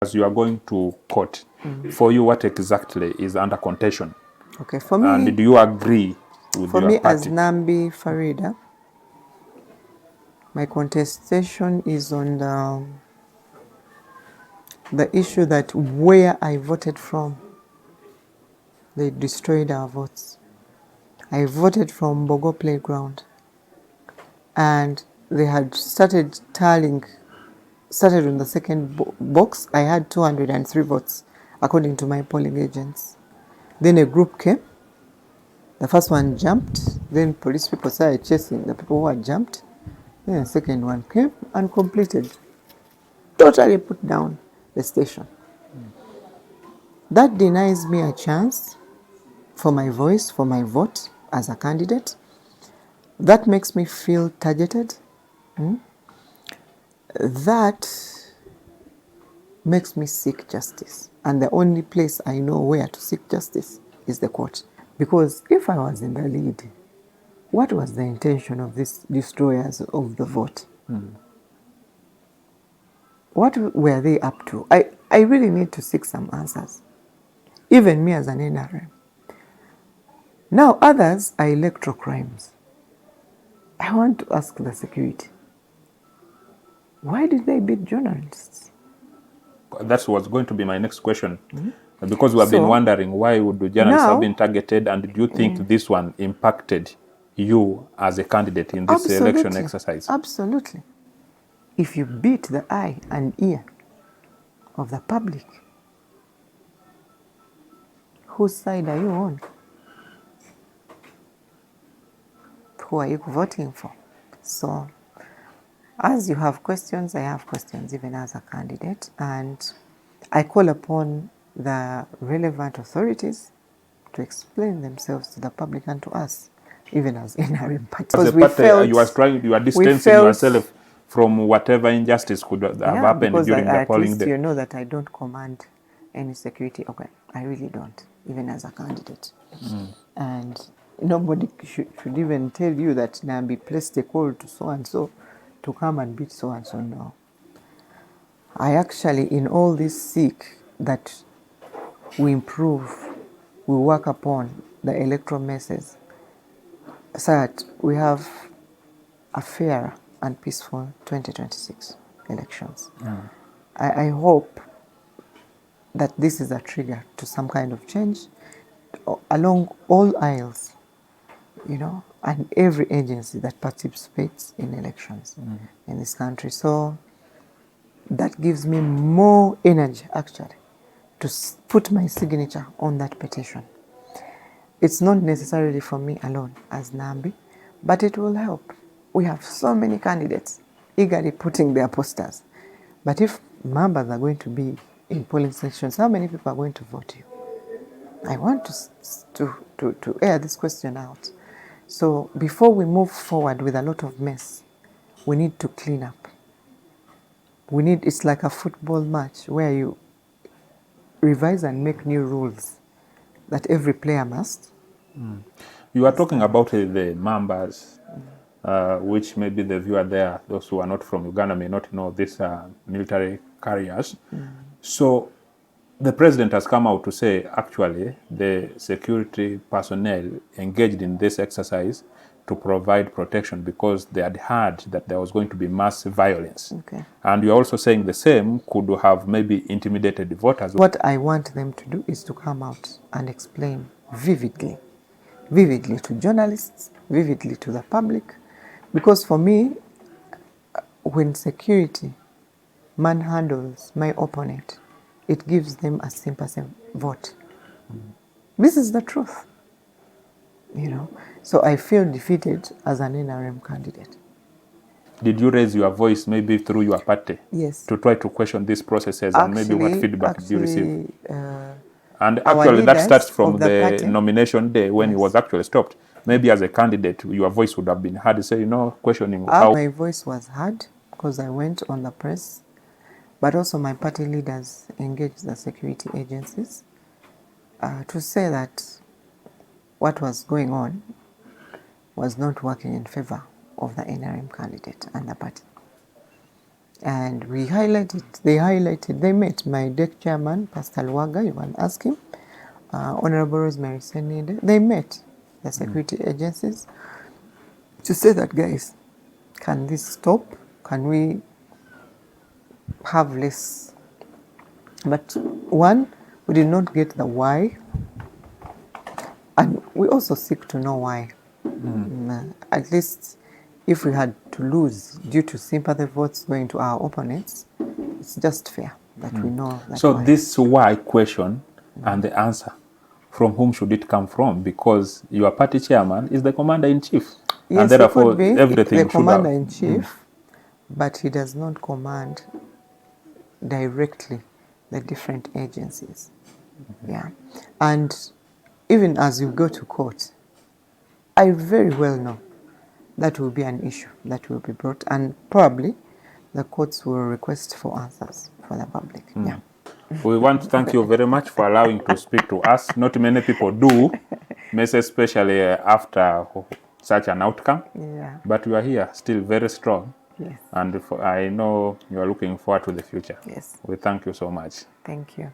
As you are going to court, for you, what exactly is under contention? Okay, for me, and do you agree with for your me party? as Nambi Faridah, my contestation is on the issue that where I voted from, they destroyed our votes. I voted from Bogo Playground, and they had started tallying, started on the second box. I had 203 votes, according to my polling agents. Then a group came. The first one jumped. Then police people started chasing the people who had jumped. Then the second one came and completed. Totally put down the station. That denies me a chance for my voice, for my vote as a candidate. That makes me feel targeted. That makes me seek justice. And the only place I know where to seek justice is the court. Because if I was in the lead, what was the intention of these destroyers of the vote? What were they up to? I really need to seek some answers. Even me as an NRM. Now others are electoral crimes. I want to ask the security, why did they beat journalists? That was going to be my next question. Because we have been wondering, why would the journalists have been targeted, and do you think this one impacted you as a candidate in this election exercise? Absolutely. If you beat the eye and ear of the public, whose side are you on? Who are you voting for? So, as you have questions, I have questions, even as a candidate, and I call upon the relevant authorities to explain themselves to the public and to us, even as NRM party. As a party, you are distancing yourself from whatever injustice could have happened during the polling day. You know that I don't command any security. Okay, I really don't, even as a candidate. And nobody should even tell you that Nambi placed a call to so-and-so to come and beat so-and-so. No. I actually, in all this, seek that we improve, we work upon the electoral messes so that we have a fair and peaceful 2026 elections. I hope that this is a trigger to some kind of change along all aisles, and every agency that participates in elections in this country. So that gives me more energy, actually, to put my signature on that petition. It's not necessarily for me alone as Nambi, but it will help. We have so many candidates eagerly putting their posters. But if members are going to be in polling stations, how many people are going to vote you? I want to air this question out. So before we move forward with a lot of mess, we need to clean up. It's like a football match where you revise and make new rules that every player must. You are talking about the Mambas, which maybe the viewer there, those who are not from Uganda, may not know these military carriers. So the president has come out to say, actually, the security personnel engaged in this exercise to provide protection because they had heard that there was going to be mass violence. Okay. And you're also saying the same could have maybe intimidated the voters. What I want them to do is to come out and explain vividly to journalists, vividly to the public. Because for me, when security manhandles my opponent, it gives them a sympathy vote. This is the truth, So I feel defeated as an NRM candidate. Did you raise your voice maybe through your party? Yes. To try to question these processes, and maybe what feedback did you receive? And actually that starts from the nomination day when it was actually stopped. Maybe as a candidate, your voice would have been heard to say, questioning how... My voice was heard because I went on the press, but also my party leaders engaged the security agencies to say that what was going on was not working in favor of the NRM candidate and the party. And we highlighted, they met my deck chairman, Pastor Luaga, you can ask him, Honorable Rosemary Senede. They met the security agencies to say that, guys, can this stop? Can we have less? But one, we did not get the why. And we also seek to know why. At least if we had to lose due to sympathy votes going to our opponents, it's just fair that we know that. So why. this why question and the answer, from whom should it come from? Because your party chairman is the commander-in-chief. Yes, and therefore he could be everything the should have... commander-in-chief, but he does not command directly the different agencies. Yeah. And even as you go to court, I very well know that will be an issue that will be brought, and probably the courts will request for answers for the public. Yeah. We want to thank you very much for allowing to speak to us. Not many people do, especially after such an outcome. Yeah. But you are here, still very strong. Yes. And I know you are looking forward to the future. Yes. We thank you so much. Thank you.